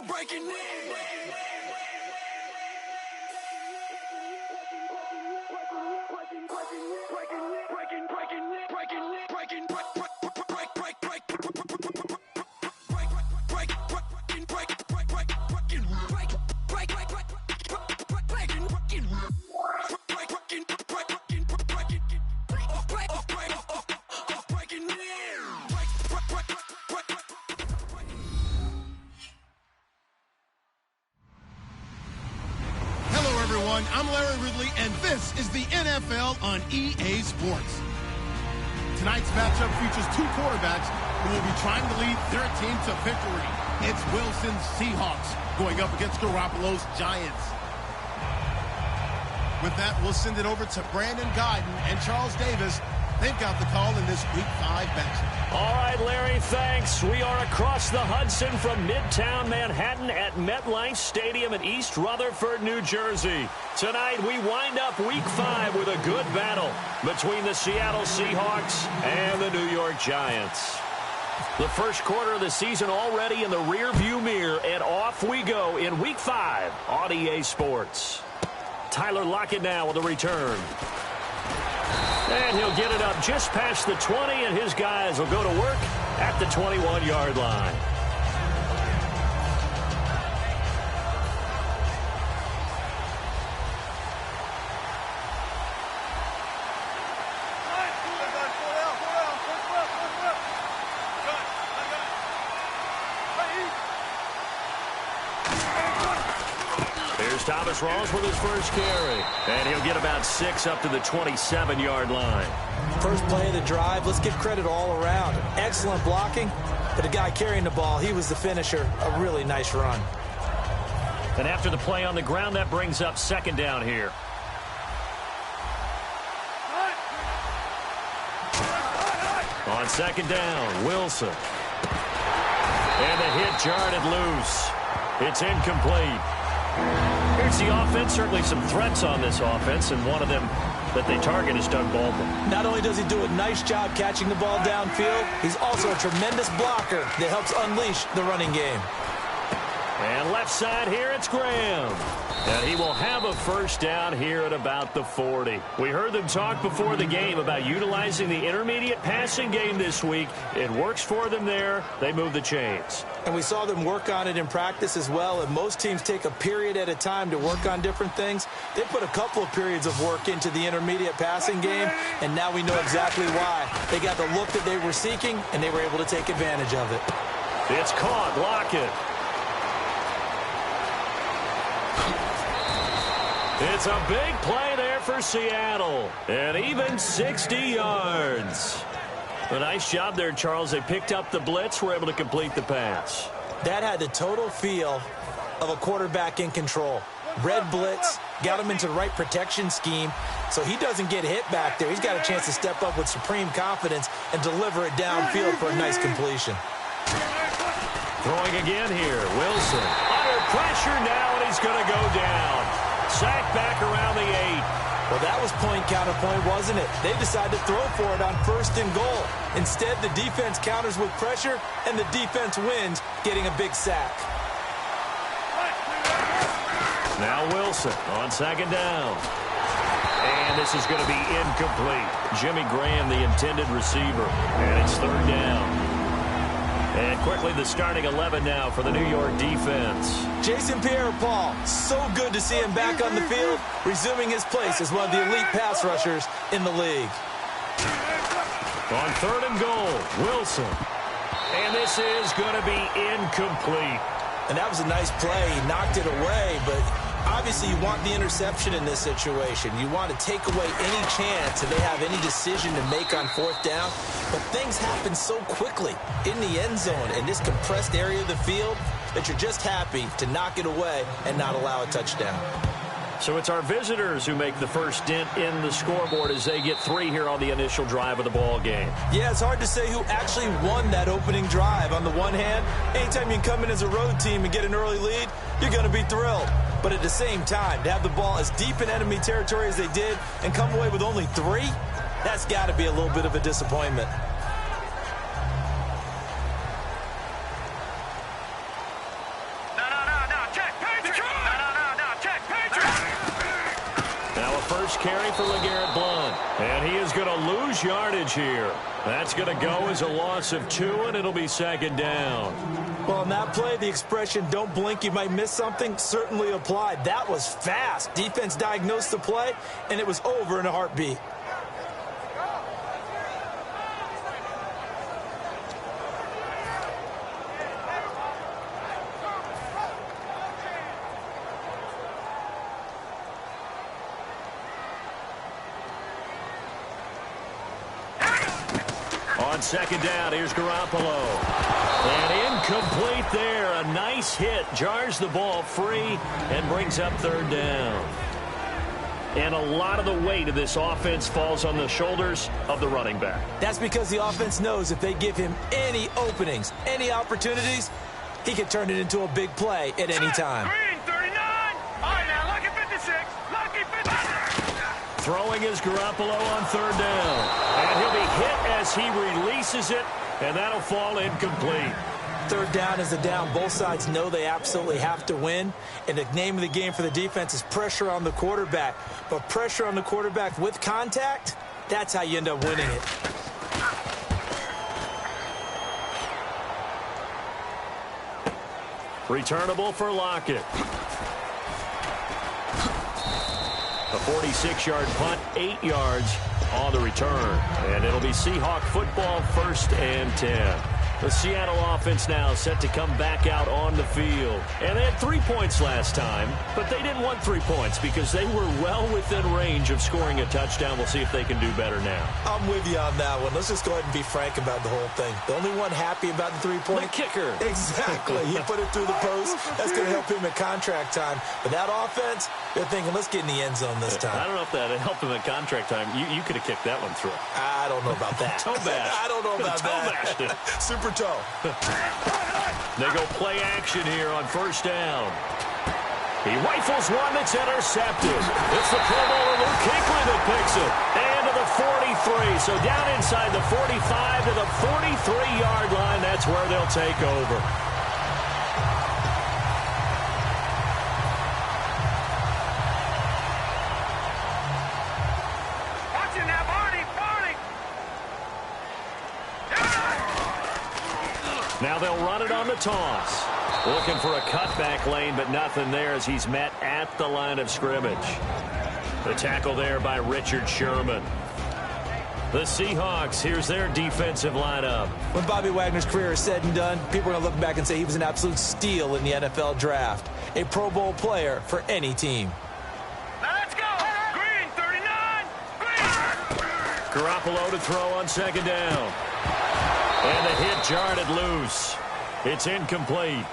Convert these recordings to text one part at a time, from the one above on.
breaking in. I'm Larry Ridley, and this is the NFL on EA Sports. Tonight's matchup features two quarterbacks who will be trying to lead their team to victory. It's Wilson's Seahawks going up against Garoppolo's Giants. With that, we'll send it over to Brandon Guyton and Charles Davis. They've got the call in this Week 5 matchup. All right, Larry, thanks. We are across the Hudson from Midtown Manhattan at MetLife Stadium in East Rutherford, New Jersey. Tonight, we wind up Week 5 with a good battle between the Seattle Seahawks and the New York Giants. The first quarter of the season already in the rearview mirror, and off we go in Week 5 on EA Sports. Tyler Lockett now with a return. And he'll get it up just past the 20, and his guys will go to work at the 21-yard line. Thomas Rawls with his first carry. And he'll get about 6 up to the 27-yard line. First play of the drive, let's give credit all around. Excellent blocking, but the guy carrying the ball, he was the finisher. A really nice run. And after the play on the ground, that brings up second down here. On second down, Wilson. And the hit jarred it loose. It's incomplete. Here's the offense. Certainly some threats on this offense, and one of them that they target is Doug Baldwin. Not only does he do a nice job catching the ball downfield, he's also a tremendous blocker that helps unleash the running game. And left side here, it's Graham. And he will have a first down here at about the 40. We heard them talk before the game about utilizing the intermediate passing game this week. It works for them there. They move the chains. And we saw them work on it in practice as well. And most teams take a period at a time to work on different things. They put a couple of periods of work into the intermediate passing game, and now we know exactly why. They got the look that they were seeking, and they were able to take advantage of it. It's caught. Lockett. It's a big play there for Seattle. And even 60 yards. A nice job there, Charles. They picked up the blitz, were able to complete the pass. That had the total feel of a quarterback in control. Red blitz, got him into the right protection scheme, so he doesn't get hit back there. He's got a chance to step up with supreme confidence and deliver it downfield for a nice completion. Throwing again here, Wilson. Under pressure now, and he's going to go down. Sacked back around the 8. Well, that was point counterpoint, wasn't it? They decided to throw for it on 1st and goal. Instead, the defense counters with pressure, and the defense wins, getting a big sack. Now Wilson on second down. And this is going to be incomplete. Jimmy Graham, the intended receiver. And it's 3rd down. And quickly, the starting 11 now for the New York defense. Jason Pierre-Paul, so good to see him back on the field, resuming his place as one of the elite pass rushers in the league. On 3rd and goal, Wilson. And this is going to be incomplete. And that was a nice play. He knocked it away, but obviously you want the interception in this situation. You want to take away any chance that they have any decision to make on 4th down. But things happen so quickly in the end zone in this compressed area of the field that you're just happy to knock it away and not allow a touchdown. So it's our visitors who make the first dent in the scoreboard as they get 3 here on the initial drive of the ball game. Yeah, it's hard to say who actually won that opening drive. On the one hand, anytime you can come in as a road team and get an early lead, you're going to be thrilled. But at the same time, to have the ball as deep in enemy territory as they did and come away with only 3, that's got to be a little bit of a disappointment. No, carry for LeGarrette Blount. And he is going to lose yardage here. That's going to go as a loss of 2, and it'll be second down. Well, in that play, the expression, don't blink, you might miss something, certainly applied. That was fast. Defense diagnosed the play, and it was over in a heartbeat. On second down, here's Garoppolo. And incomplete there. A nice hit. Jars the ball free and brings up third down. And a lot of the weight of this offense falls on the shoulders of the running back. That's because the offense knows if they give him any openings, any opportunities, he can turn it into a big play at any time. Green, 39. All right, now, lucky 56. Lucky 56. Throwing is Garoppolo on third down. And he'll be hit as he releases it, and that'll fall incomplete. Third down is a down. Both sides know they absolutely have to win. And the name of the game for the defense is pressure on the quarterback. But pressure on the quarterback with contact, that's how you end up winning it. Returnable for Lockett. A 46-yard punt, 8 yards on the return. And it'll be Seahawk football, 1st and 10. The Seattle offense now set to come back out on the field. And they had 3 points last time, but they didn't want 3 points because they were well within range of scoring a touchdown. We'll see if they can do better now. I'm with you on that one. Let's just go ahead and be frank about the whole thing. The only one happy about the 3-point? The kicker. Exactly. He put it through the post. That's going to help him at contract time. But that offense, they're thinking, let's get in the end zone this time. I don't know if that helped him at contract time. You could have kicked that one through. I don't know about that. Toe bash. I don't know about Toe that. bashed it. Super toe. They go play action here on 1st down. He rifles one that's intercepted. It's the Pro Bowler Luke Kuechly that picks it. And to the 43. So down inside the 45 to the 43-yard line. That's where they'll take over. Now they'll run it on the toss. Looking for a cutback lane, but nothing there as he's met at the line of scrimmage. The tackle there by Richard Sherman. The Seahawks, here's their defensive lineup. When Bobby Wagner's career is said and done, people are going to look back and say he was an absolute steal in the NFL draft. A Pro Bowl player for any team. Let's go. Green, 39. Green. Garoppolo to throw on second down. And the hit jarred it loose. It's incomplete.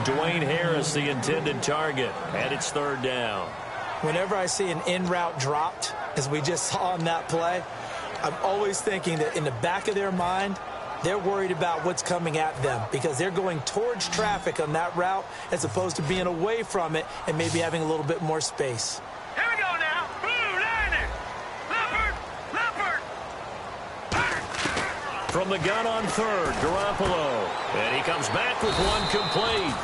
Dwayne Harris, the intended target, and it's third down. Whenever I see an in-route dropped, as we just saw on that play, I'm always thinking that in the back of their mind, they're worried about what's coming at them because they're going towards traffic on that route as opposed to being away from it and maybe having a little bit more space. Here we go now. Blue landing. Leopard. From the gun on third, Garoppolo. And he comes back with one complete.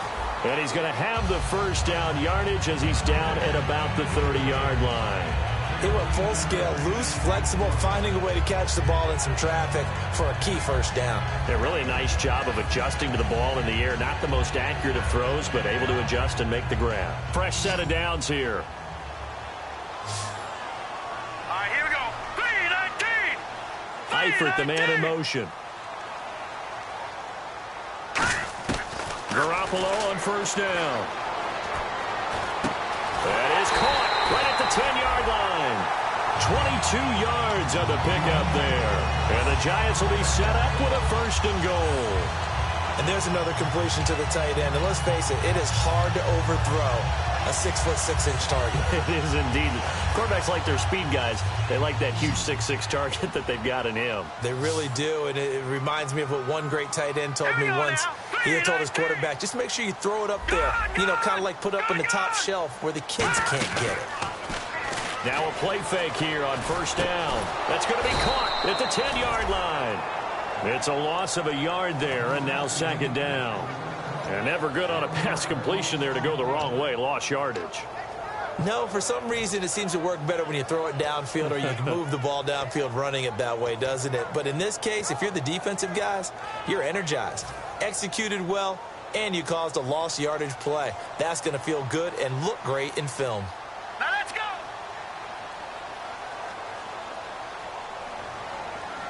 And he's going to have the first down yardage as he's down at about the 30-yard line. He went full scale, loose, flexible, finding a way to catch the ball in some traffic for a key first down. A really nice job of adjusting to the ball in the air. Not the most accurate of throws, but able to adjust and make the grab. Fresh set of downs here. All right, here we go. 3-19. Eifert, the man in motion. Garoppolo on first down. That is caught right at the 10-yard line. 22 yards on the pickup there. And the Giants will be set up with a first and goal. And there's another completion to the tight end. And let's face it, it is hard to overthrow a 6'6" target. It is indeed. Quarterbacks like their speed guys. They like that huge 6'6" target that they've got in him. They really do, and it reminds me of what one great tight end told me once. He had told his quarterback, just make sure you throw it up there, you know, kind of like put up on the top shelf where the kids can't get it. Now a play fake here on first down. That's going to be caught at the 10-yard line. It's a loss of a yard there, and now second down. And never good on a pass completion there to go the wrong way. Lost yardage. No, for some reason it seems to work better when you throw it downfield or you can move the ball downfield running it that way, doesn't it? But in this case, if you're the defensive guys, you're energized, executed well, and you caused a lost yardage play. That's going to feel good and look great in film. Now let's go.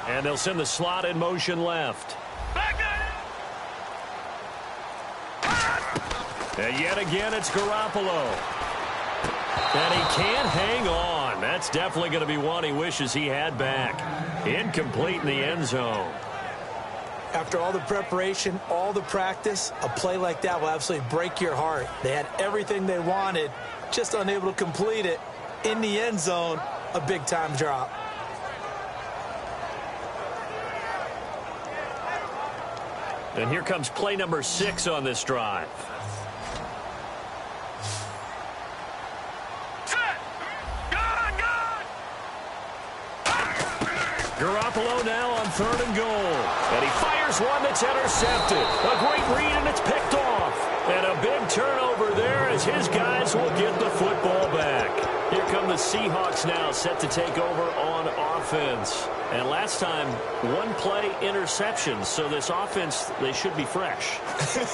And they'll send the slot in motion left. Back at it. And yet again, it's Garoppolo. And he can't hang on. That's definitely going to be one he wishes he had back. Incomplete in the end zone. After all the preparation, all the practice, a play like that will absolutely break your heart. They had everything they wanted, just unable to complete it. In the end zone, a big-time drop. And here comes play number 6 on this drive. Set. Gone, gone. Garoppolo now on 3rd and goal. And he fires one that's intercepted. A great read, and it's picked off. And a big turnover there as his guys will get the football back. Here come the Seahawks now, set to take over on offense. And last time, one play interception. So this offense, they should be fresh.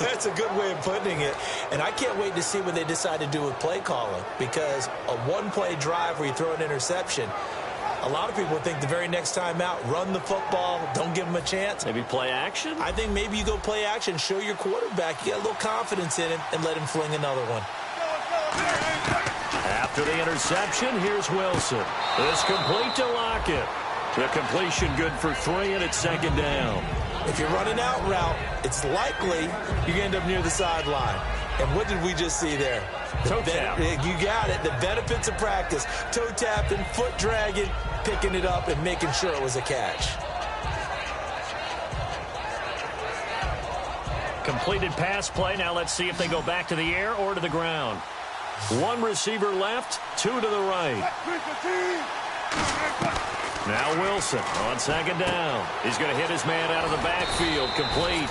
That's a good way of putting it. And I can't wait to see what they decide to do with play calling. Because a one-play drive where you throw an interception, a lot of people think the very next time out, run the football, don't give them a chance. Maybe play action? I think maybe you go play action, show your quarterback you got a little confidence in him, and let him fling another one. After the interception, here's Wilson. It's complete to Lockett. The completion good for 3, and it's 2nd down. If you're running out route, it's likely you're going to end up near the sideline. And what did we just see there? Toe tap. You got it. The benefits of practice. Toe tapping, foot dragging, picking it up, and making sure it was a catch. Completed pass play. Now let's see if they go back to the air or to the ground. One receiver left, 2 to the right. Now Wilson on 2nd down. He's going to hit his man out of the backfield, complete.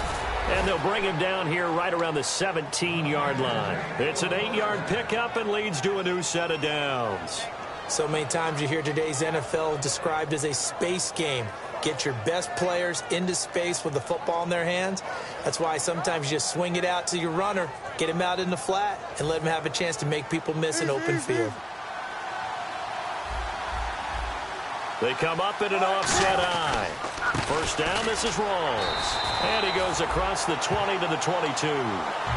And they'll bring him down here right around the 17-yard line. It's an 8-yard pickup and leads to a new set of downs. So many times you hear today's NFL described as a space game. Get your best players into space with the football in their hands. That's why sometimes you just swing it out to your runner, get him out in the flat, and let him have a chance to make people miss an open field. They come up in an offset eye. 1st down, this is Rawls. And he goes across the 20 to the 22.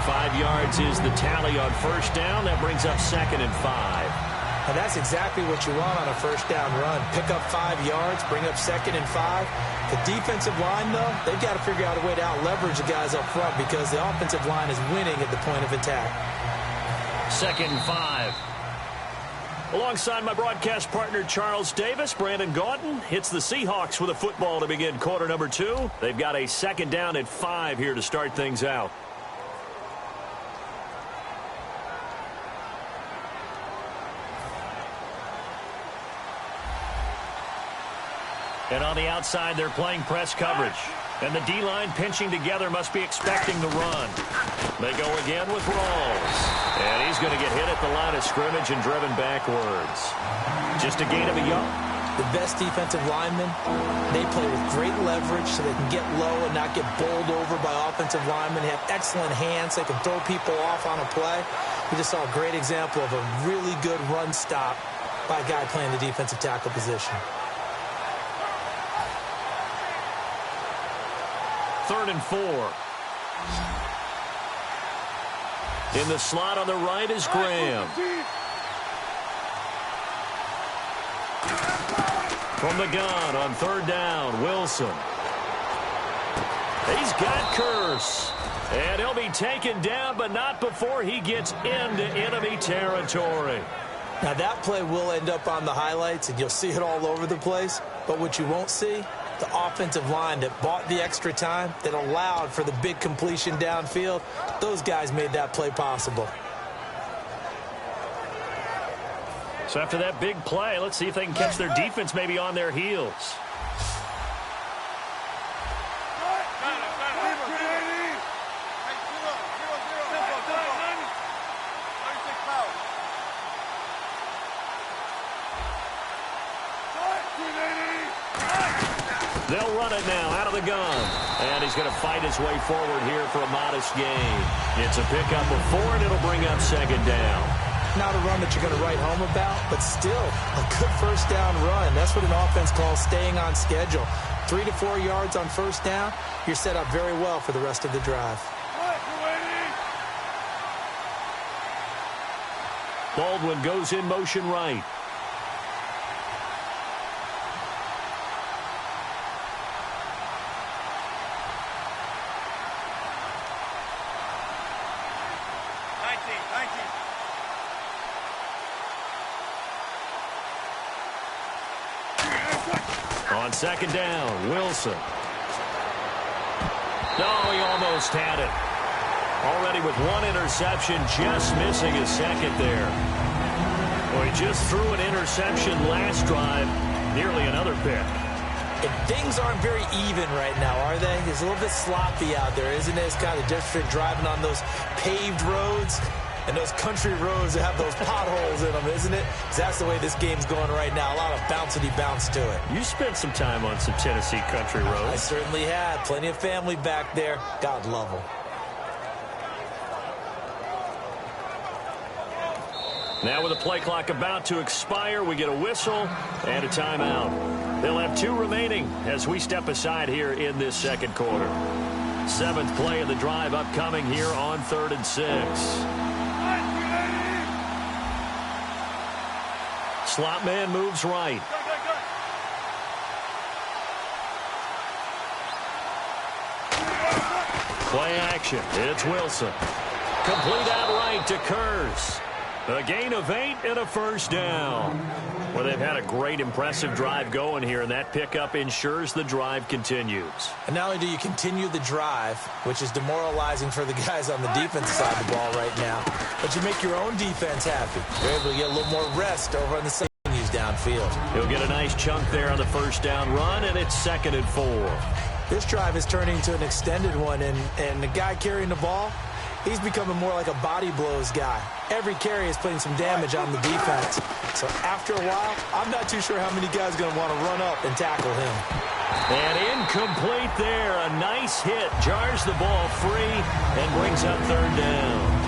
5 yards is the tally on 1st down. That brings up 2nd and 5. And that's exactly what you want on a 1st down run. Pick up 5 yards, bring up 2nd and 5. The defensive line, though, they've got to figure out a way to out-leverage the guys up front because the offensive line is winning at the point of attack. 2nd and 5. Alongside my broadcast partner, Charles Davis, Brandon Gaudin hits the Seahawks with a football to begin quarter number 2. They've got a 2nd down at 5 here to start things out. And on the outside, they're playing press coverage. And the D-line pinching together must be expecting the run. They go again with Rawls. And he's going to get hit at the line of scrimmage and driven backwards. Just a gain of a yard. The best defensive linemen, they play with great leverage so they can get low and not get bowled over by offensive linemen. They have excellent hands. They can throw people off on a play. We just saw a great example of a really good run stop by a guy playing the defensive tackle position. 3rd and 4. In the slot on the right is Graham. From the gun on 3rd down, Wilson. He's got Curse. And he'll be taken down, but not before he gets into enemy territory. Now that play will end up on the highlights, and you'll see it all over the place. But what you won't see, the offensive line that bought the extra time, that allowed for the big completion downfield, those guys made that play possible. So after that big play, let's see if they can catch their defense maybe on their heels. run it now out of the gun. And he's going to fight his way forward here for a modest gain. It's a pickup of 4, and it'll bring up second down. Not a run that you're going to write home about, but still a good first down run. That's what an offense calls staying on schedule. 3 to 4 yards on first down, you're set up very well for the rest of the drive. Baldwin goes in motion right. On second down, Wilson. No, he almost had it. Already with 1 interception, just missing his second there. Well, he just threw an interception last drive, nearly another pick. And things aren't very even right now, are they? It's a little bit sloppy out there, isn't it? It's kind of different driving on those paved roads and those country roads that have those potholes in them, isn't it? 'Cause that's the way this game's going right now. A lot of bouncy bounce to it. You spent some time on some Tennessee country roads. I certainly had. Plenty of family back there. God love them. Now with the play clock about to expire, we get a whistle and a timeout. They'll have 2 remaining as we step aside here in this second quarter. 7th play of the drive upcoming here on 3rd and 6. Slot man moves right. Play action. It's Wilson. Complete outright to Kurz. A gain of 8 and a first down. Well, they've had a great, impressive drive going here, and that pickup ensures the drive continues. And not only do you continue the drive, which is demoralizing for the guys on the defense side of the ball right now, but you make your own defense happy. You're able to get a little more rest over on the side downfield. He'll get a nice chunk there on the first down run, and it's 2nd and 4. This drive is turning into an extended one, and the guy carrying the ball, he's becoming more like a body blows guy. Every carry is putting some damage on the defense. So after a while, I'm not too sure how many guys are going to want to run up and tackle him. And incomplete there. A nice hit. Jars the ball free and brings up 3rd down.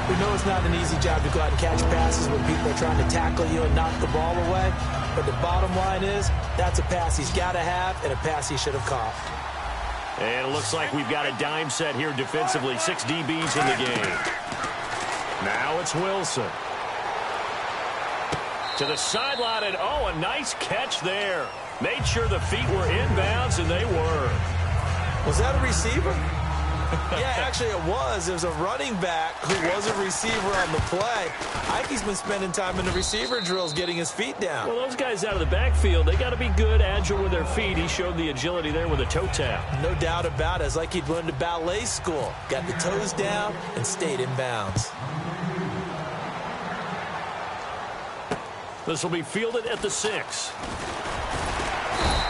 We know it's not an easy job to go out and catch passes when people are trying to tackle you and knock the ball away. But the bottom line is, that's a pass he's got to have and a pass he should have caught. And it looks like we've got a dime set here defensively. 6 DBs in the game. Now it's Wilson. To the sideline, and oh, a nice catch there. Made sure the feet were inbounds, and they were. Was that a receiver? Yeah, actually it was. It was a running back who was a receiver on the play. Ikey's been spending time in the receiver drills getting his feet down. Well, those guys out of the backfield, they got to be good, agile with their feet. He showed the agility there with a toe tap. No doubt about it. It's like he'd learned to ballet school. Got the toes down and stayed in bounds. This will be fielded at the 6.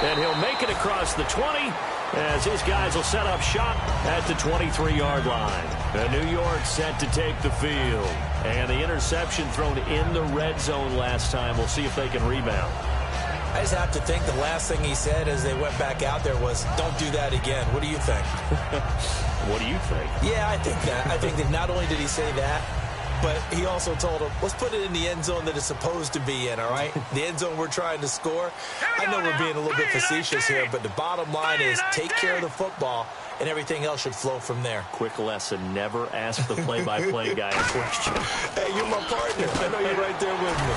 And he'll make it across the 20 as his guys will set up shop at the 23-yard line. And New York set to take the field. And the interception thrown in the red zone last time. We'll see if they can rebound. I just have to think the last thing he said as they went back out there was, don't do that again. What do you think? What do you think? Yeah, I think that. I think that not only did he say that, but he also told him, let's put it in the end zone that it's supposed to be in, all right? The end zone we're trying to score. I know we're being a little bit facetious here, but the bottom line is take care of the football, and everything else should flow from there. Quick lesson, never ask the play-by-play guy a question. Hey, you're my partner. I know you're right there with me.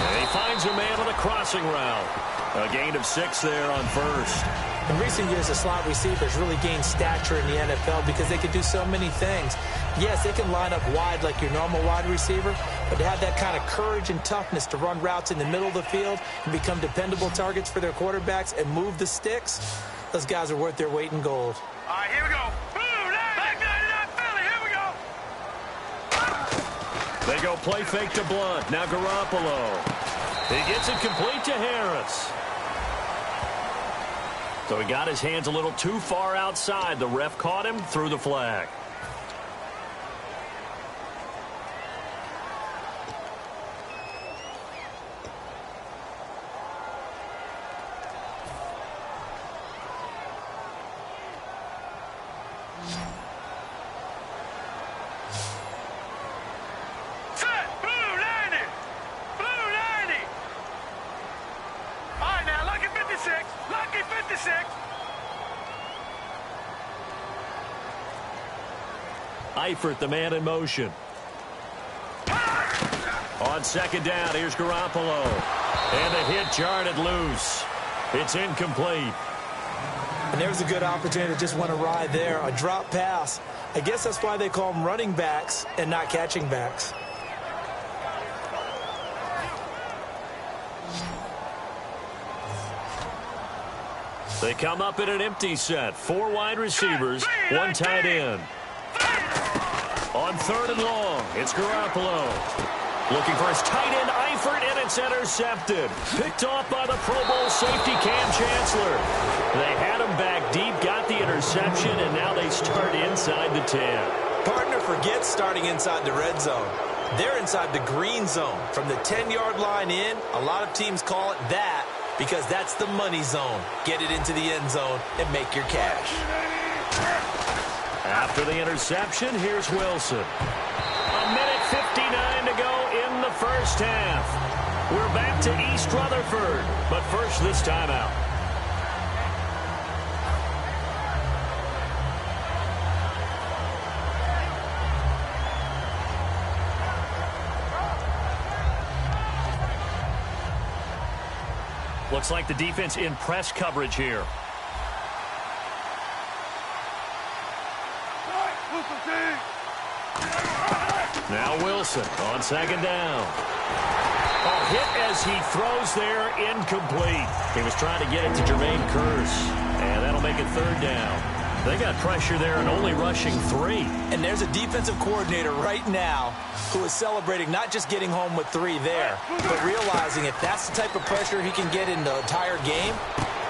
And he finds a man on the crossing route. A gain of 6 there on first. In recent years, the slot receivers really gained stature in the NFL because they could do so many things. Yes, they can line up wide like your normal wide receiver, but to have that kind of courage and toughness to run routes in the middle of the field and become dependable targets for their quarterbacks and move the sticks, those guys are worth their weight in gold. All right, here we go. Back 99 Philly, here we go. They go play fake to Blunt. Now Garoppolo. He gets it complete to Harris. So he got his hands a little too far outside. The ref caught him, threw the flag. Set. Blue 90. Blue 90. All right, now, lucky 56. Lucky 56. Eifert, the man in motion. On second down, here's Garoppolo. And the hit jarred loose. It's incomplete. And there's a good opportunity to just want to ride there. A drop pass. I guess that's why they call them running backs and not catching backs. They come up in an empty set. 4 wide receivers, 1 tight end. On third and long, it's Garoppolo. Looking for his tight end, Eifert, and it's intercepted. Picked off by the Pro Bowl safety, Cam Chancellor. They had him back deep, got the interception, and now they start inside the 10. Partner forgets starting inside the red zone. They're inside the green zone. From the 10-yard line in, a lot of teams call it that because that's the money zone. Get it into the end zone and make your cash. After the interception, here's Wilson. A minute 59 to go in the first half. We're back to East Rutherford, but first this timeout. Looks like the defense in press coverage here. Now Wilson on second down. A hit as he throws there, incomplete. He was trying to get it to Jermaine Kearse, and that'll make it third down. They got pressure there and only rushing 3. And there's a defensive coordinator right now who is celebrating not just getting home with 3 there, but realizing if that's the type of pressure he can get in the entire game,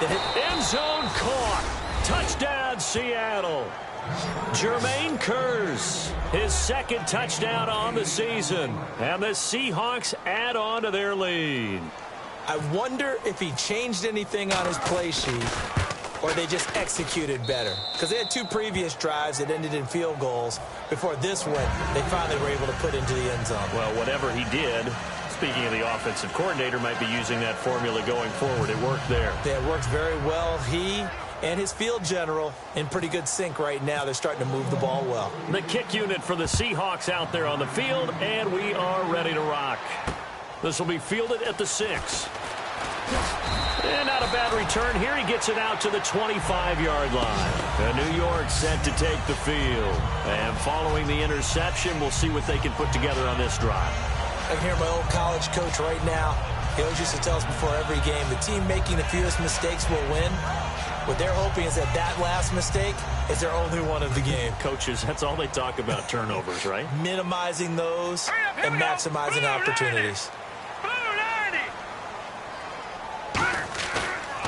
then end zone caught. Touchdown, Seattle. Jermaine Kearse, his second touchdown on the season. And the Seahawks add on to their lead. I wonder if he changed anything on his play sheet or they just executed better. Because they had 2 previous drives that ended in field goals. Before this one, they finally were able to put into the end zone. Well, whatever he did, speaking of the offensive coordinator, might be using that formula going forward. It worked there. Yeah, it works very well. He and his field general in pretty good sync right now. They're starting to move the ball well. The kick unit for the Seahawks out there on the field, and we are ready to rock. This will be fielded at the 6. And not a bad return here. He gets it out to the 25-yard line. And New York set to take the field. And following the interception, we'll see what they can put together on this drive. I can hear my old college coach right now. He always used to tell us before every game, the team making the fewest mistakes will win. What they're hoping is that that last mistake is their only one of the game. Coaches, that's all they talk about, turnovers, right? Minimizing those and maximizing opportunities.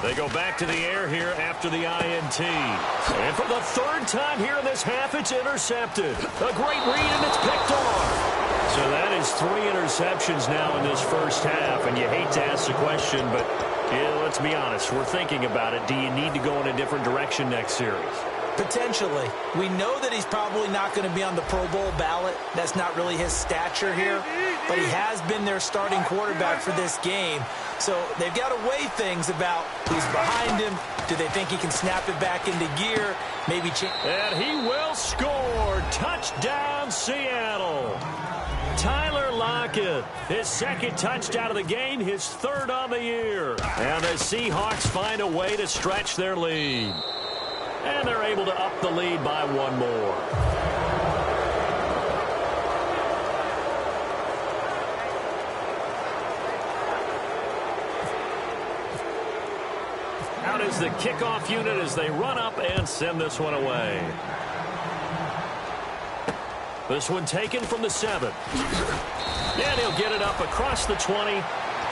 They go back to the air here after the INT. And for the third time here in this half, it's intercepted. A great read, and it's picked off. So that is 3 interceptions now in this first half. And you hate to ask the question, but yeah, let's be honest. We're thinking about it. Do you need to go in a different direction next series? Potentially. We know that he's probably not going to be on the Pro Bowl ballot. That's not really his stature here. But he has been their starting quarterback for this game. So they've got to weigh things about who's behind him. Do they think he can snap it back into gear? Maybe and he will score. Touchdown, Seattle. Tyler Lockett, his second touchdown of the game, his third on the year. And the Seahawks find a way to stretch their lead. And they're able to up the lead by 1 more. Out is the kickoff unit as they run up and send this one away. This one taken from the 7. And he'll get it up across the 20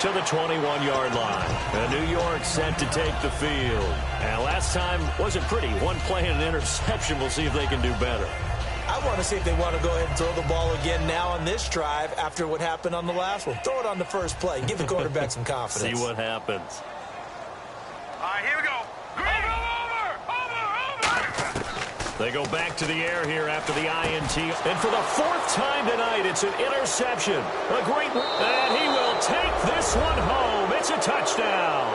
to the 21-yard line. And New York set to take the field. And last time wasn't pretty. 1 play and an interception. We'll see if they can do better. I want to see if they want to go ahead and throw the ball again now on this drive after what happened on the last one. Throw it on the first play. Give the quarterback some confidence. See what happens. All right, here we go. Over. They go back to the air here after the INT. And for the fourth time tonight, it's an interception. A great... And he will take this one home. It's a touchdown.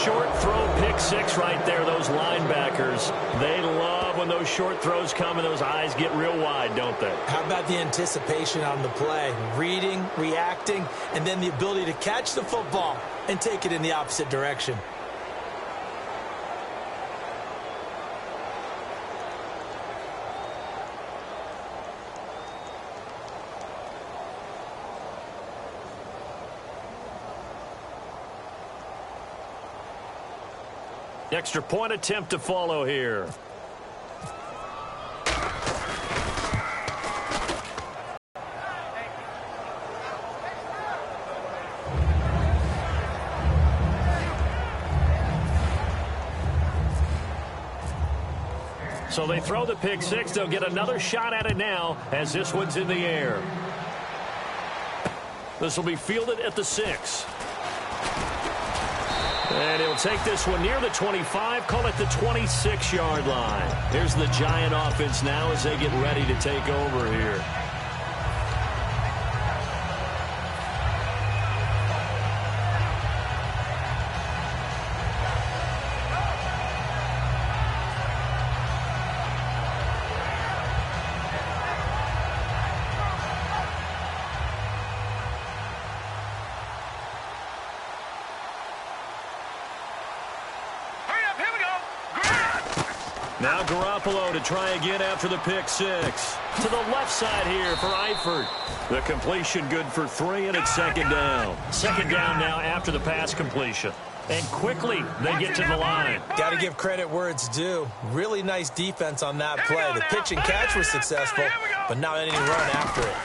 Short throw pick six right there, those linebackers. They love when those short throws come and those eyes get real wide, don't they? How about the anticipation on the play? Reading, reacting, and then the ability to catch the football and take it in the opposite direction. Extra point attempt to follow here. So they throw the pick six. They'll get another shot at it now as this one's in the air. This will be fielded at the 6. And he'll take this one near the 25, call it the 26-yard line. Here's the Giant offense now as they get ready to take over here. Now Garoppolo to try again after the pick six. To the left side here for Eifert. The completion good for 3, and it's second down. Second down now after the pass completion. And quickly they get to the line. Got to give credit where it's due. Really nice defense on that play. The pitch and catch was successful, but not any run after it.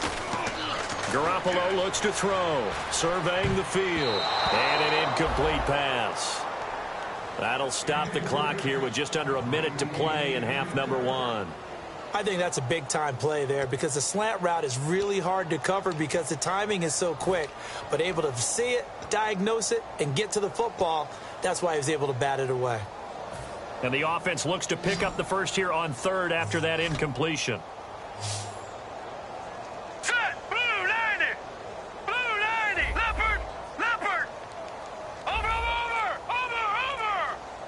Garoppolo looks to throw. Surveying the field. And an incomplete pass. That'll stop the clock here with just under a minute to play in half number 1. I think that's a big-time play there because the slant route is really hard to cover because the timing is so quick. But able to see it, diagnose it, and get to the football, that's why he was able to bat it away. And the offense looks to pick up the first here on third after that incompletion. Set! Blue 90! Blue 90! Leopard! Leopard! Over!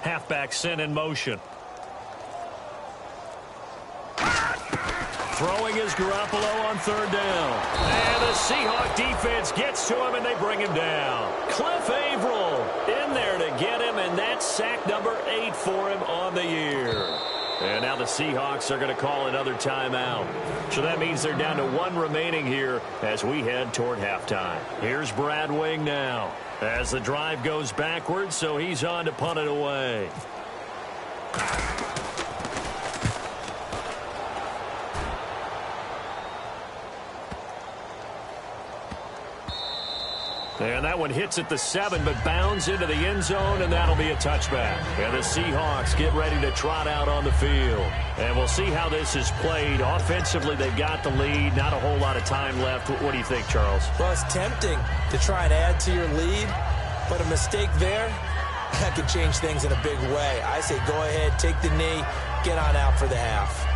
Halfback sent in motion. Throwing is Garoppolo on third down. And the Seahawks defense gets to him, and they bring him down. Cliff Averill in there to get him, and that's sack number 8 for him on the year. And now the Seahawks are going to call another timeout. So that means they're down to 1 remaining here as we head toward halftime. Here's Brad Wing now as the drive goes backwards, so he's on to punt it away. And that one hits at the 7, but bounds into the end zone, and that'll be a touchback. And the Seahawks get ready to trot out on the field. And we'll see how this is played. Offensively, they've got the lead. Not a whole lot of time left. What do you think, Charles? Well, it's tempting to try and add to your lead, but a mistake there, that could change things in a big way. I say go ahead, take the knee, get on out for the half.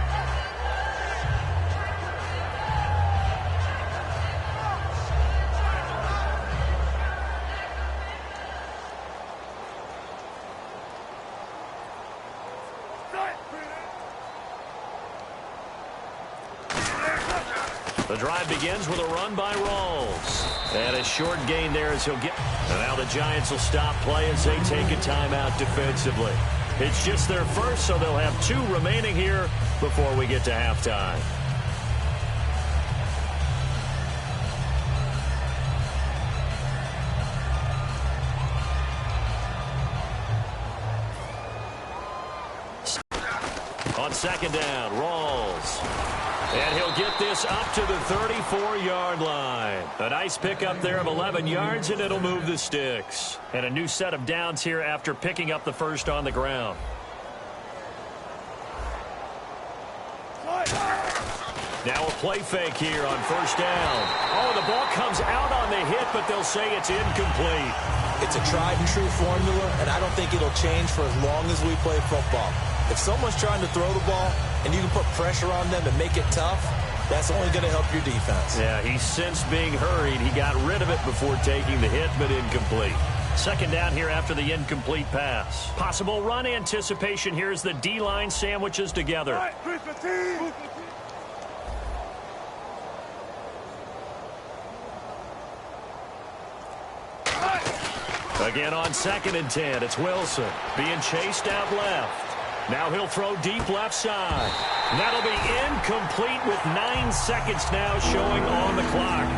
The drive begins with a run by Rawls. And a short gain there as he'll get... And now the Giants will stop play as they take a timeout defensively. It's just their first, so they'll have 2 remaining here before we get to halftime. On second down, Rawls. And he'll get this up to the 34-yard line. A nice pickup there of 11 yards, and it'll move the sticks. And a new set of downs here after picking up the first on the ground. Now a play fake here on first down. Oh, the ball comes out on the hit, but they'll say it's incomplete. It's a tried-and-true formula, and I don't think it'll change for as long as we play football. If someone's trying to throw the ball and you can put pressure on them and make it tough, that's only going to help your defense. Yeah, he sensed being hurried. He got rid of it before taking the hit, but incomplete. Second down here after the incomplete pass. Possible run anticipation here as the D-line sandwiches together. Again on 2nd and 10, it's Wilson being chased out left. Now he'll throw deep left side. That'll be incomplete with 9 seconds now showing on the clock.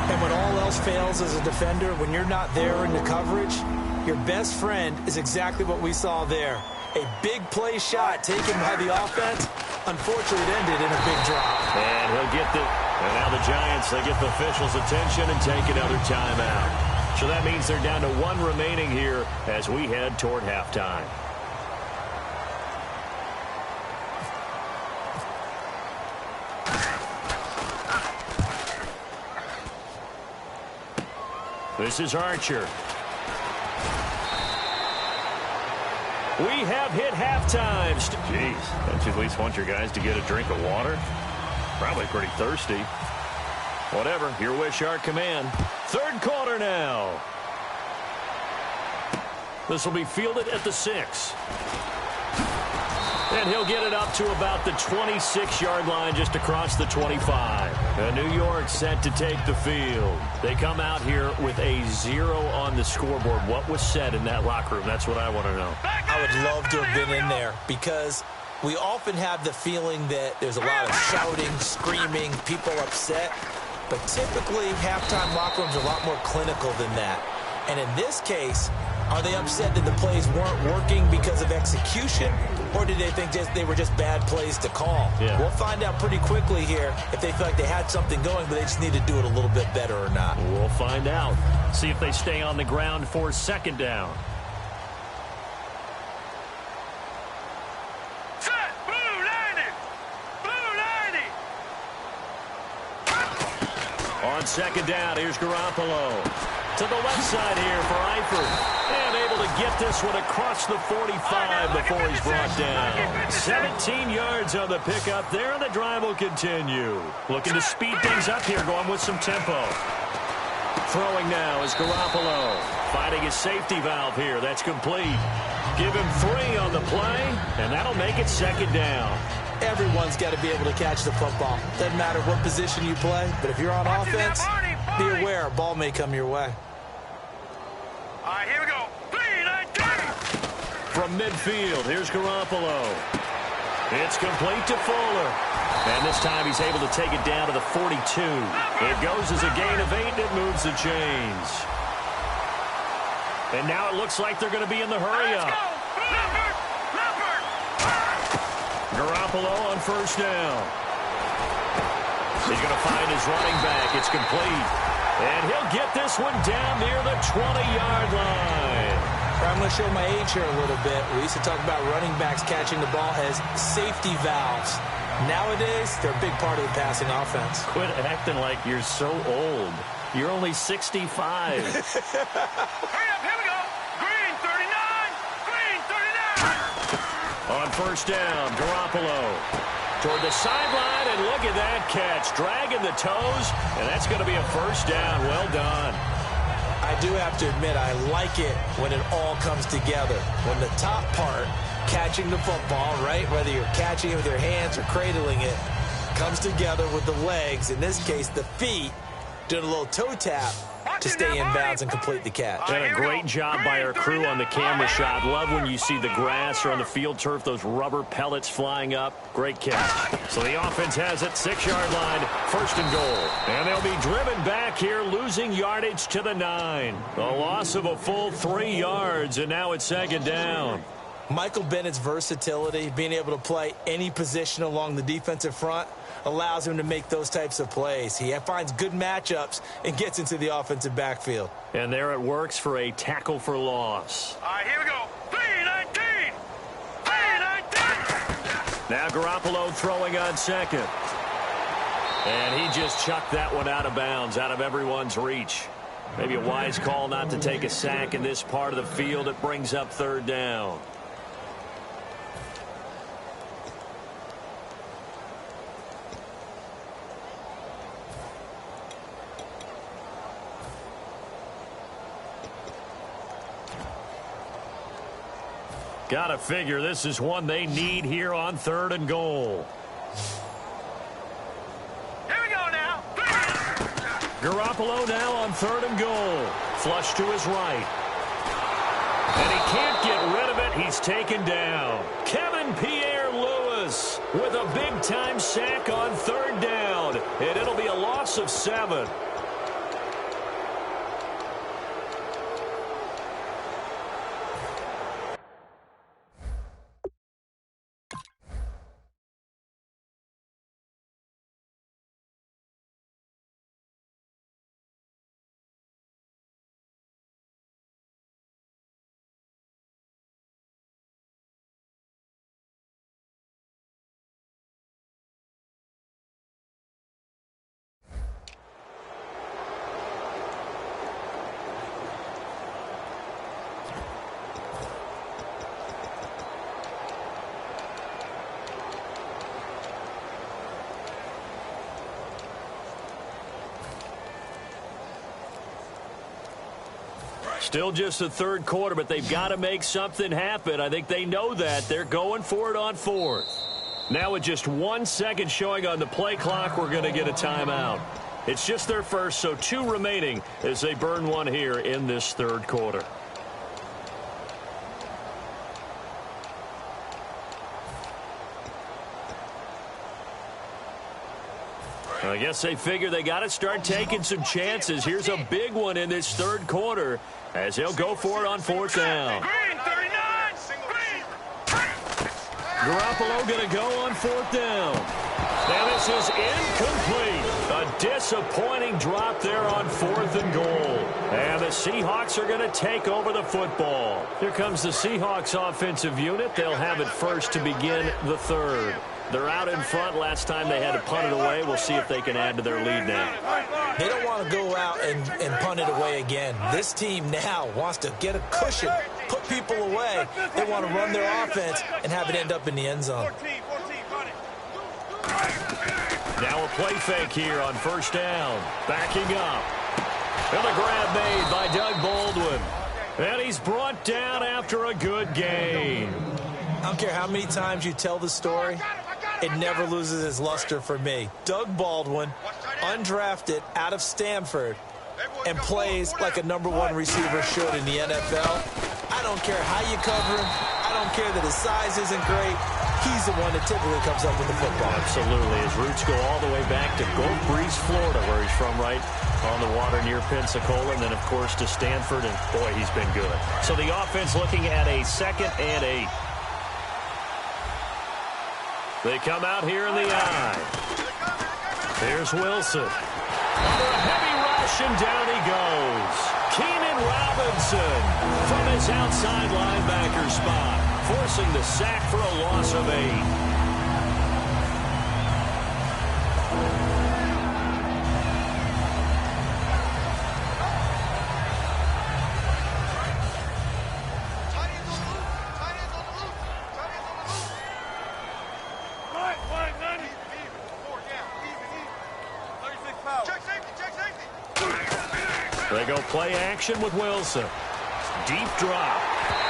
And when all else fails as a defender, when you're not there in the coverage, your best friend is exactly what we saw there. A big play shot taken by the offense. Unfortunately, it ended in a big drop. And he'll get the... And now the Giants, they get the officials' attention and take another timeout. So that means they're down to 1 remaining here as we head toward halftime. This is Archer. We have hit halftime. Jeez, don't you at least want your guys to get a drink of water? Probably pretty thirsty. Whatever, your wish, our command. 3rd quarter now. This will be fielded at the 6. And he'll get it up to about the 26-yard line just across the 25. And New York set to take the field. They come out here with a 0 on the scoreboard. What was said in that locker room? That's what I want to know. I would love to have been in there because we often have the feeling that there's a lot of shouting, screaming, people upset. But typically, halftime locker rooms are a lot more clinical than that. And in this case, are they upset that the plays weren't working because of execution, or did they think they were just bad plays to call? Yeah. We'll find out pretty quickly here if they feel like they had something going, but they just need to do it a little bit better or not. We'll find out. See if they stay on the ground for 2nd down. On 2nd down, here's Garoppolo. To the left side here for Eifert. And able to get this one across the 45 before he's brought down. 17 yards on the pickup there, and the drive will continue. Looking to speed things up here, going with some tempo. Throwing now is Garoppolo. Finding his safety valve here. That's complete. Give him 3 on the play, and that'll make it 2nd down. Everyone's got to be able to catch the football. Doesn't matter what position you play, but if you're on offense, be aware a ball may come your way. All right, here we go. 3-19. From midfield, here's Garoppolo. It's complete to Fuller. And this time he's able to take it down to the 42. It goes as a gain of 8, and it moves the chains. And now it looks like they're going to be in the hurry-up. Garoppolo on 1st down. He's going to find his running back. It's complete. And he'll get this one down near the 20-yard line. I'm going to show my age here a little bit. We used to talk about running backs catching the ball as safety valves. Nowadays, they're a big part of the passing offense. Quit acting like you're so old. You're only 65. Hurry up, here we go. Green 39, green 39. On 1st down, Garoppolo toward the sideline, and look at that catch. Dragging the toes, and that's going to be a 1st down. Well done. I do have to admit, I like it when it all comes together. When the top part, catching the football, right, whether you're catching it with your hands or cradling it, comes together with the legs, in this case the feet, doing a little toe tap to stay in bounds and complete the catch. Done a great job by our crew on the camera shot. Love when you see the grass or on the field turf, those rubber pellets flying up. Great catch. So the offense has it, 6-yard line, 1st and goal. And they'll be driven back here, losing yardage to the 9. A loss of a full 3 yards, and now it's 2nd down. Michael Bennett's versatility, being able to play any position along the defensive front, allows him to make those types of plays. He finds good matchups and gets into the offensive backfield. And there it works for a tackle for loss. All right, here we go. 3-19. 3-19. Now Garoppolo throwing on 2nd. And he just chucked that one out of bounds, out of everyone's reach. Maybe a wise call not to take a sack in this part of the field. It brings up 3rd down. Gotta figure this is one they need here on 3rd and goal. Here we go now. Garoppolo now on 3rd and goal. Flush to his right. And he can't get rid of it. He's taken down. Kevin Pierre-Louis with a big-time sack on 3rd down. And it'll be a loss of 7. Still just the 3rd quarter, but they've got to make something happen. I think they know that. They're going for it on 4th. Now with just 1 second showing on the play clock, we're going to get a timeout. It's just their first, so 2 remaining as they burn one here in this 3rd quarter. I guess they figure they got to start taking some chances. Here's a big one in this 3rd quarter as they'll go for it on 4th down. Green, 39. Garoppolo going to go on 4th down. Now this is incomplete. A disappointing drop there on 4th and goal. And the Seahawks are going to take over the football. Here comes the Seahawks offensive unit. They'll have it first to begin the 3rd. They're out in front. Last time they had to punt it away. We'll see if they can add to their lead now. They don't want to go out and punt it away again. This team now wants to get a cushion, put people away. They want to run their offense and have it end up in the end zone. Now a play fake here on 1st down. Backing up. And the grab made by Doug Baldwin. And he's brought down after a good game. I don't care how many times you tell the story, it never loses its luster for me. Doug Baldwin, undrafted out of Stanford, and plays like a #1 receiver should in the NFL. I don't care how you cover him. I don't care that his size isn't great. He's the one that typically comes up with the football. Absolutely. His roots go all the way back to Gulf Breeze, Florida, where he's from, right on the water near Pensacola, and then, of course, to Stanford, and, boy, he's been good. So the offense looking at a 2nd and 8. They come out here in the eye. Here's Wilson. Under a heavy rush, and down he goes. Keenan Robinson from his outside linebacker spot, forcing the sack for a loss of 8. They go play action with Wilson. Deep drop.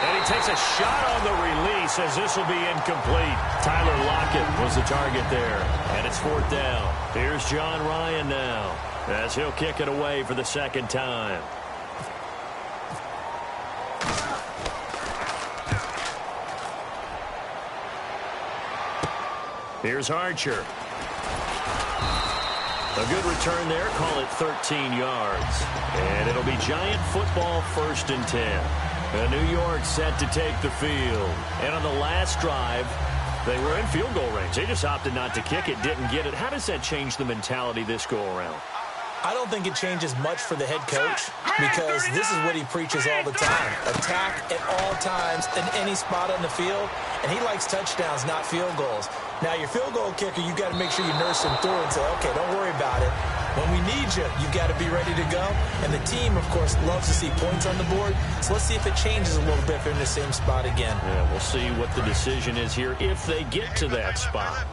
And he takes a shot on the release as this will be incomplete. Tyler Lockett was the target there. And it's 4th down. Here's John Ryan now as he'll kick it away for the 2nd time. Here's Archer. A good return there. Call it 13 yards. And it'll be Giant football, 1st and 10. And New York set to take the field. And on the last drive, they were in field goal range. They just opted not to kick it, didn't get it. How does that change the mentality this go around? I don't think it changes much for the head coach because this is what he preaches all the time. Attack at all times in any spot on the field, and he likes touchdowns, not field goals. Now, your field goal kicker, you've got to make sure you nurse him through and say, okay, don't worry about it. When we need you, you've got to be ready to go. And the team, of course, loves to see points on the board. So let's see if it changes a little bit if they're in the same spot again. Yeah, we'll see what the decision is here if they get to that spot.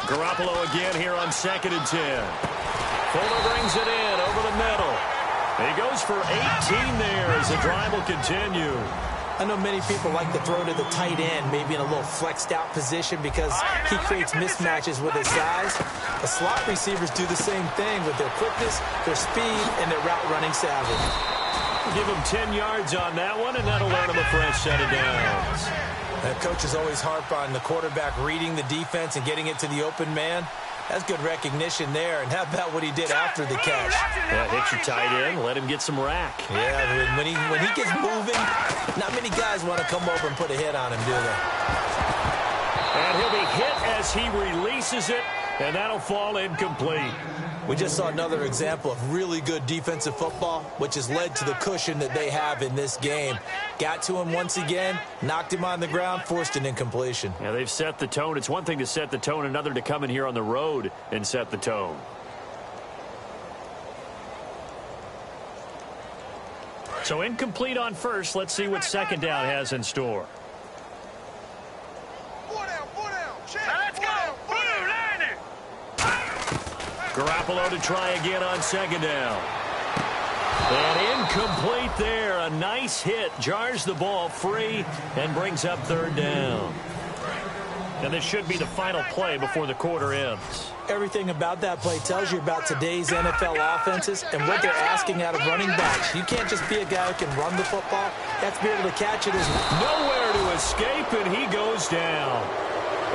Garoppolo again here on 2nd and 10. Fuller brings it in over the middle. He goes for 18 there as the drive will continue. I know many people like to throw to the tight end, maybe in a little flexed out position because he creates mismatches with his size. The slot receivers do the same thing with their quickness, their speed, and their route running savvy. Give him 10 yards on that one, and that'll earn him a fresh set of downs. Coaches always harp on the quarterback reading the defense and getting it to the open man. That's good recognition there. And how about what he did after the catch? Yeah, hit your tight end, let him get some rack. Yeah, when he gets moving, not many guys want to come over and put a hit on him, do they? And he'll be hit as he releases it, and that'll fall incomplete. We just saw another example of really good defensive football, which has led to the cushion that they have in this game. Got to him once again, knocked him on the ground, forced an incompletion. Yeah, they've set the tone. It's one thing to set the tone, another to come in here on the road and set the tone. So incomplete on first. Let's see what 2nd down has in store. Let's go. Garoppolo to try again on 2nd down. And incomplete there. A nice hit. Jars the ball free and brings up 3rd down. And this should be the final play before the quarter ends. Everything about that play tells you about today's NFL offenses and what they're asking out of running backs. You can't just be a guy who can run the football. You have to be able to catch it as well. Nowhere to escape, and he goes down.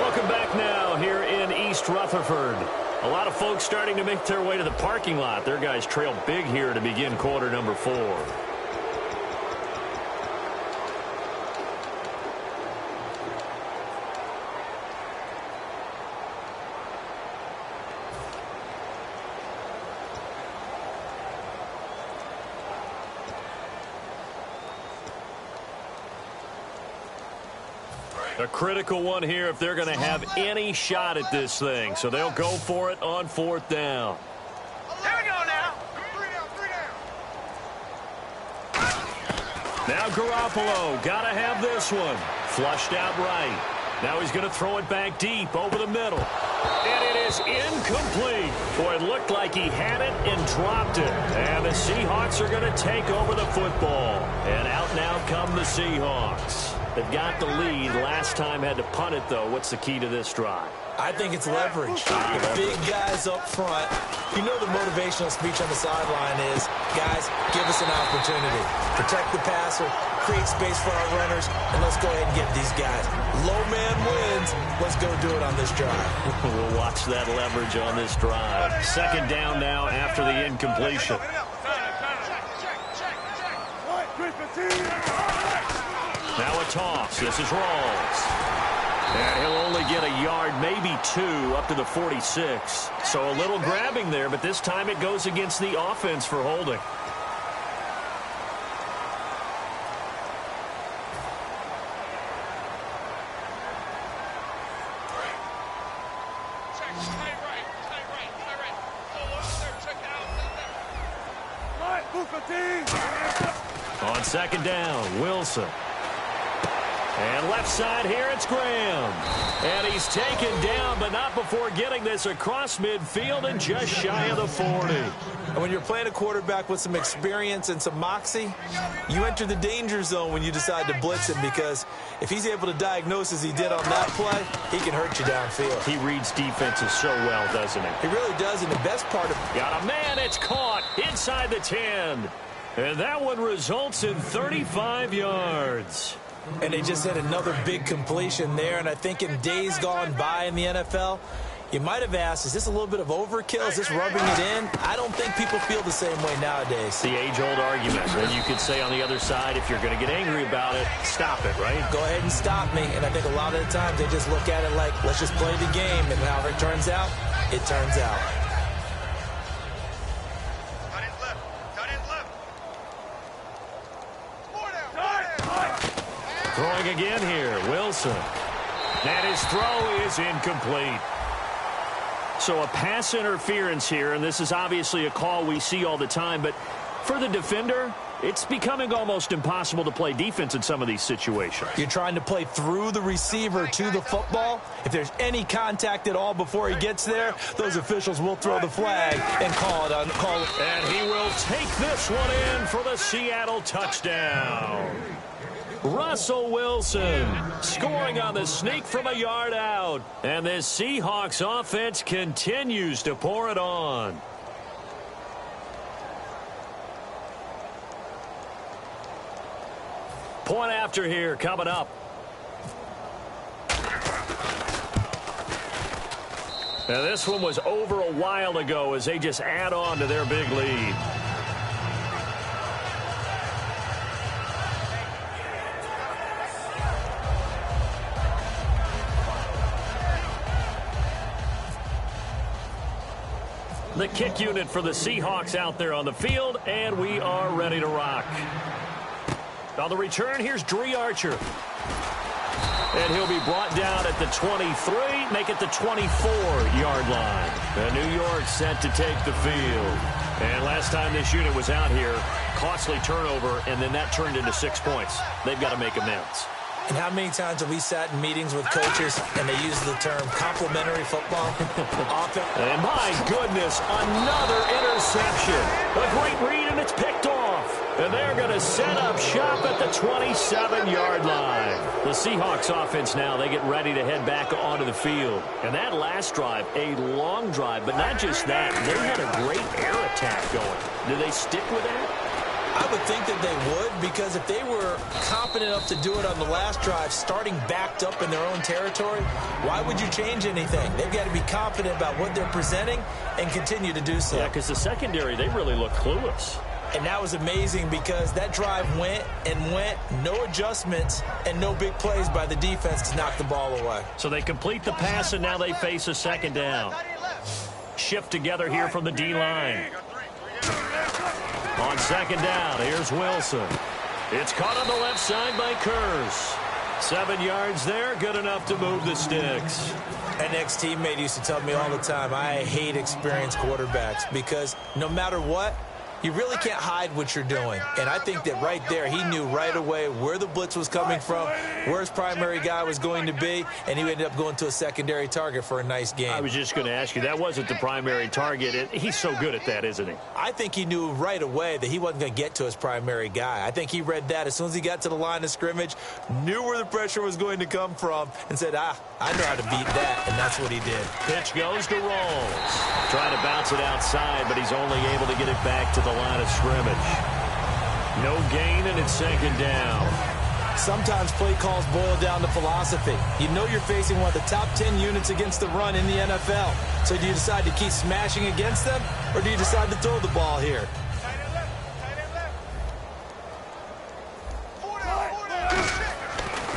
Welcome back now here in East Rutherford. A lot of folks starting to make their way to the parking lot. Their guys trail big here to begin quarter number 4. A critical one here if they're going to have any shot at this thing. So they'll go for it on 4th down. Here we go now. Now Garoppolo, got to have this one. Flushed out right. Now he's going to throw it back deep over the middle. And it is incomplete. Boy, it looked like he had it and dropped it. And the Seahawks are going to take over the football. And out now come the Seahawks. They've got the lead. Last time had to punt it, though. What's the key to this drive? I think it's leverage. The big guys up front. You know the motivational speech on the sideline is, guys, give us an opportunity. Protect the passer, create space for our runners, and let's go ahead and get these guys. Low man wins. Let's go do it on this drive. We'll watch that leverage on this drive. 2nd down now after the incompletion. Now a toss. This is Rawls. And he'll only get a yard, maybe 2, up to the 46. So a little grabbing there, but this time it goes against the offense for holding. On 2nd down, Wilson. And left side here, it's Graham. And he's taken down, but not before getting this across midfield and just shy of the 40. And when you're playing a quarterback with some experience and some moxie, you enter the danger zone when you decide to blitz him, because if he's able to diagnose as he did on that play, he can hurt you downfield. He reads defenses so well, doesn't he? He really does, and the best part of it. Got a man, it's caught inside the 10. And that one results in 35 yards. And they just had another big completion there, and I think in days gone by in the NFL, you might have asked, is this a little bit of overkill? Is this rubbing it in? I don't think people feel the same way nowadays. The age-old argument. And you could say on the other side, if you're going to get angry about it, stop it, right? Go ahead and stop me. And I think a lot of the times they just look at it like, let's just play the game. And however it turns out, it turns out. Throwing again here, Wilson. And his throw is incomplete. So a pass interference here, and this is obviously a call we see all the time, but For the defender, it's becoming almost impossible to play defense in some of these situations. You're trying to play through the receiver to the football. If there's any contact at all before he gets there, those officials will throw the flag and call it. And he will take this one in for the Seattle touchdown. Russell Wilson scoring on the sneak from a yard out. And this Seahawks offense continues to pour it on. Point after here coming up. Now this one was over a while ago as they just add on to their big lead. The kick unit for the Seahawks out there on the field, and we are ready to rock. On the return, here's Dree Archer. And he'll be brought down at the 23, make it the 24-yard line. And New York set to take the field. And last time this unit was out here, costly turnover, and then that turned into 6 points. They've got to make amends. And how many times have we sat in meetings with coaches and they use the term complementary football? And my goodness, another interception. A great read, and it's picked off. And they're going to set up shop at the 27-yard line. The Seahawks offense now, they get ready to head back onto the field. And that last drive, a long drive, but not just that. They had a great air attack going. Do they stick with that? I would think that they would, because if they were competent enough to do it on the last drive, starting backed up in their own territory, why would you change anything? They've got to be confident about what they're presenting and continue to do so. Yeah, because the secondary, they really look clueless. And that was amazing because that drive went and went, no adjustments and no big plays by the defense to knock the ball away. So they complete the pass, and now they face a second down. Shift together here from the D-line. On second down, here's Wilson. It's caught on the left side by Kurz. 7 yards there, good enough to move the sticks. An ex-teammate used to tell me all the time, I hate experienced quarterbacks because no matter what, you really can't hide what you're doing. And I think that right there, he knew right away where the blitz was coming from, where his primary guy was going to be, and he ended up going to a secondary target for a nice game. I was just going to ask you, that wasn't the primary target. He's so good at that, isn't he? I think he knew right away that he wasn't going to get to his primary guy. I think he read that as soon as he got to the line of scrimmage, knew where the pressure was going to come from, and said, I know how to beat that, and that's what he did. Pitch goes to Rawls. Trying to bounce it outside, but he's only able to get it back to the line of scrimmage. No gain, and it's second down. Sometimes play calls boil down to philosophy. You know you're facing one of the top 10 units against the run in the NFL. So do you decide to keep smashing against them, or do you decide to throw the ball here?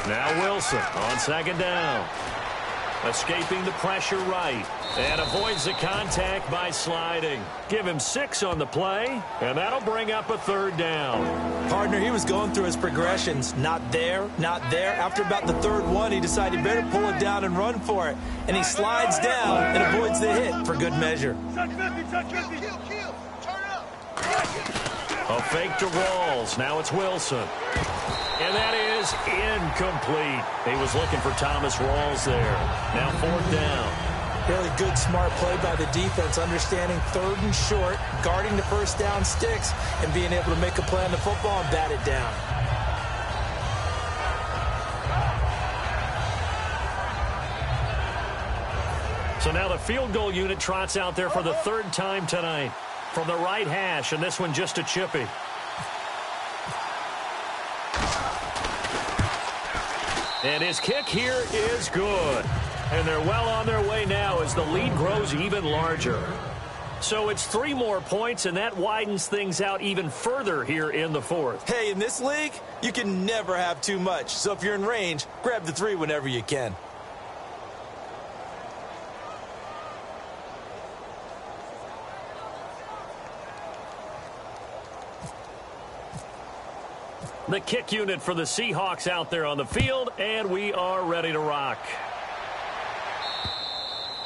Now Wilson on second down. Escaping the pressure right. And avoids the contact by sliding. Give him 6 on the play, and that'll bring up a third down. Partner, he was going through his progressions. Not there, not there. After about the third one, he decided he better pull it down and run for it. And he slides down and avoids the hit for good measure. A fake to Rawls. Now it's Wilson. And that is incomplete. He was looking for Thomas Rawls there. Now fourth down. Really good, smart play by the defense, understanding third and short, guarding the first down sticks, and being able to make a play on the football and bat it down. So now the field goal unit trots out there for the third time tonight from the right hash, and this one just a chippy. And his kick here is good. And they're well on their way now as the lead grows even larger. So it's 3 more points, and that widens things out even further here in the fourth. Hey, in this league, you can never have too much. So if you're in range, grab the 3 whenever you can. The kick unit for the Seahawks out there on the field, and we are ready to rock.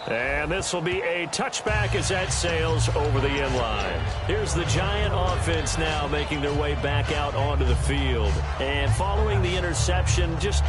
And this will be a touchback as that sails over the end line. Here's the Giant offense now making their way back out onto the field. And following the interception, just...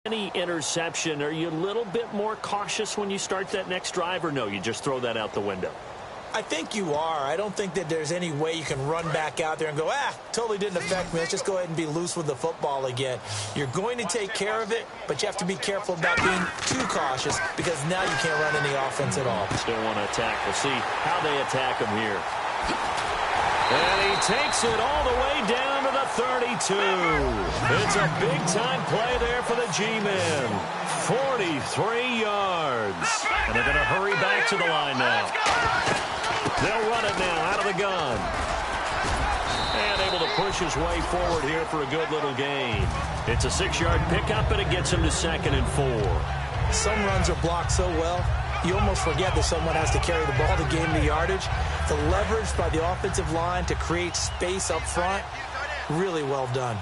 Any interception, are you a little bit more cautious when you start that next drive, or no, you just throw that out the window? I think you are. I don't think that there's any way you can run back out there and go, totally didn't affect me. Let's just go ahead and be loose with the football again. You're going to take care of it, but you have to be careful about being too cautious because now you can't run any offense at all. Still want to attack. We'll see how they attack him here. And he takes it all the way down to the 32. It's a big-time play there for the G-men. 43 yards. And they're going to hurry back to the line now. They'll run it now out of the gun. And able to push his way forward here for a good little gain. It's a 6-yard pickup, and it gets him to 2nd and 4. Some runs are blocked so well, you almost forget that someone has to carry the ball to gain the yardage. The leverage by the offensive line to create space up front, really well done.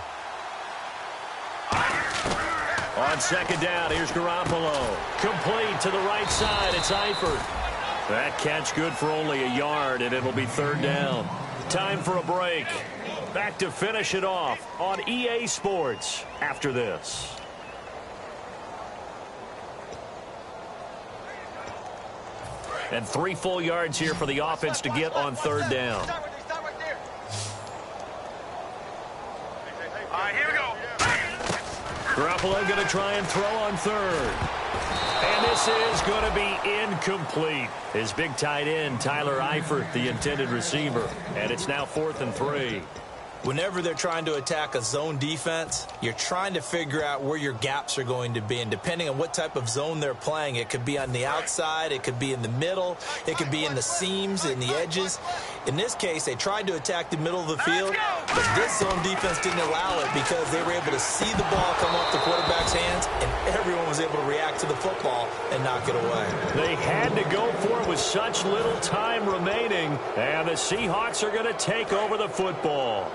On 2nd down, here's Garoppolo. Complete to the right side, it's Eifert. That catch good for only a yard, and it'll be 3rd down. Time for a break. Back to finish it off on EA Sports after this. And 3 full yards here for the offense to get on 3rd down. All right, here we go. Garoppolo going to try and throw on 3rd. And this is going to be incomplete. His big tight end, Tyler Eifert, the intended receiver. And it's now 4th and 3. Whenever they're trying to attack a zone defense, you're trying to figure out where your gaps are going to be. And depending on what type of zone they're playing, it could be on the outside, it could be in the middle, it could be in the seams, in the edges. In this case, they tried to attack the middle of the field, but this zone defense didn't allow it because they were able to see the ball come off the quarterback's hands, and everyone was able to react to the football and knock it away. They had to go for it with such little time remaining, and the Seahawks are going to take over the football.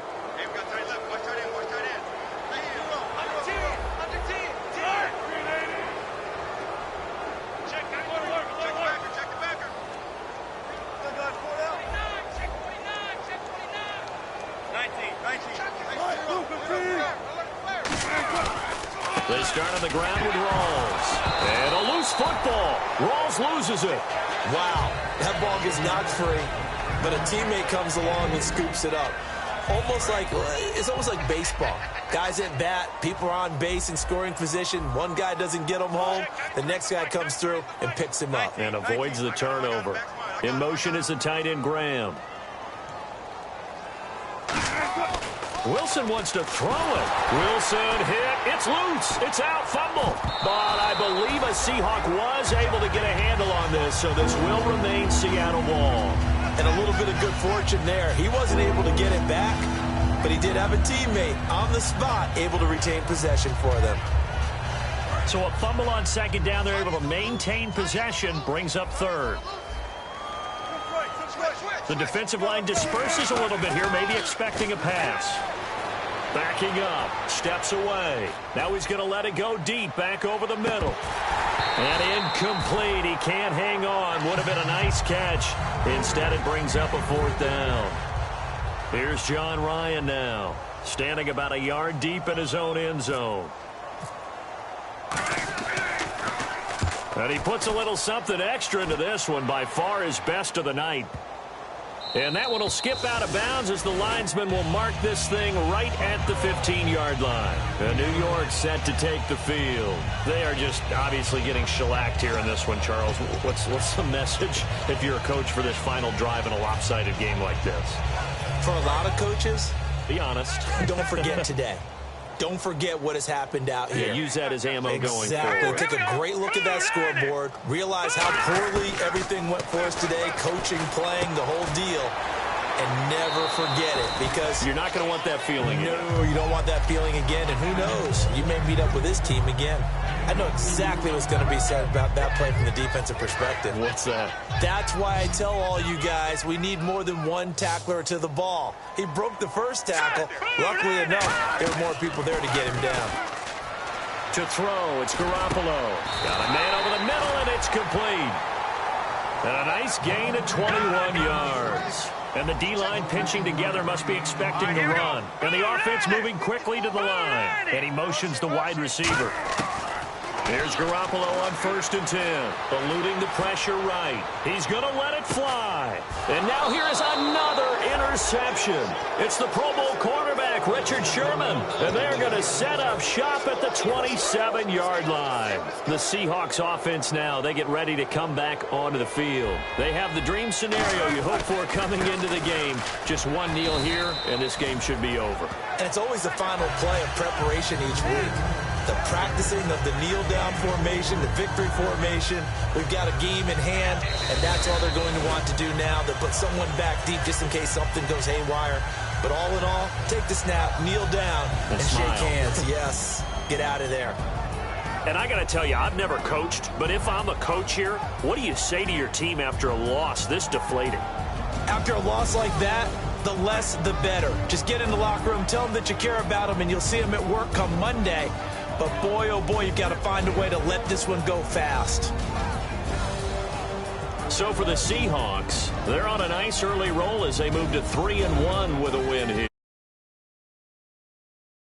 start on the ground with Rawls. And a loose football. Rawls loses it. Wow, that ball gets knocked free, but a teammate comes along and scoops it up. It's almost like baseball. Guys at bat, people are on base in scoring position. One guy doesn't get him home. The next guy comes through and picks him up. And avoids the turnover. In motion is the tight end, Graham. Wilson wants to throw it. Wilson hit. It's loose. It's out. Fumble. But I believe a Seahawk was able to get a handle on this, so this will remain Seattle ball. And a little bit of good fortune there. He wasn't able to get it back, but he did have a teammate on the spot able to retain possession for them. So a fumble on second down. They're able to maintain possession. Brings up third. The defensive line disperses a little bit here, maybe expecting a pass. Backing up, steps away. Now he's going to let it go deep, back over the middle. And incomplete. He can't hang on. Would have been a nice catch. Instead, it brings up a fourth down. Here's John Ryan now, standing about a yard deep in his own end zone. And he puts a little something extra into this one, by far his best of the night. And that one will skip out of bounds as the linesman will mark this thing right at the 15-yard line. And New York set to take the field. They are just obviously getting shellacked here in this one, Charles. What's the message if you're a coach for this final drive in a lopsided game like this? For a lot of coaches, be honest. Don't forget today. Don't forget what has happened out here. Yeah, use that as ammo going forward. Exactly. Take a great look at that scoreboard. Realize how poorly everything went for us today. Coaching, playing, the whole deal. And never forget it, because you're not going to want that feeling again. No, you don't want that feeling again. And who knows? You may meet up with this team again. I know exactly what's going to be said about that play from the defensive perspective. What's that? That's why I tell all you guys we need more than one tackler to the ball. He broke the first tackle. Luckily enough, there were more people there to get him down. To throw, it's Garoppolo. Got a man over the middle, and it's complete. And a nice gain of 21 yards. And the D-line pinching together must be expecting the run. And the offense moving quickly to the line. And he motions the wide receiver. Here's Garoppolo on 1st and 10. Eluding the pressure right. He's going to let it fly. And now here is another interception. It's the Pro Bowl quarterback, Richard Sherman. And they're going to set up shop at the 27-yard line. The Seahawks offense now, they get ready to come back onto the field. They have the dream scenario you hope for coming into the game. Just one kneel here, and this game should be over. And it's always the final play of preparation each week. The practicing of the kneel-down formation, the victory formation. We've got a game in hand, and that's all they're going to want to do now, to put someone back deep just in case something goes haywire. But all in all, take the snap, kneel down, and shake hands. Yes, get out of there. And I got to tell you, I've never coached, but if I'm a coach here, what do you say to your team after a loss this deflating? After a loss like that, the less the better. Just get in the locker room, tell them that you care about them, and you'll see them at work come Monday. But boy, oh boy, you've got to find a way to let this one go fast. So for the Seahawks, they're on a nice early roll as they move to 3-1 with a win.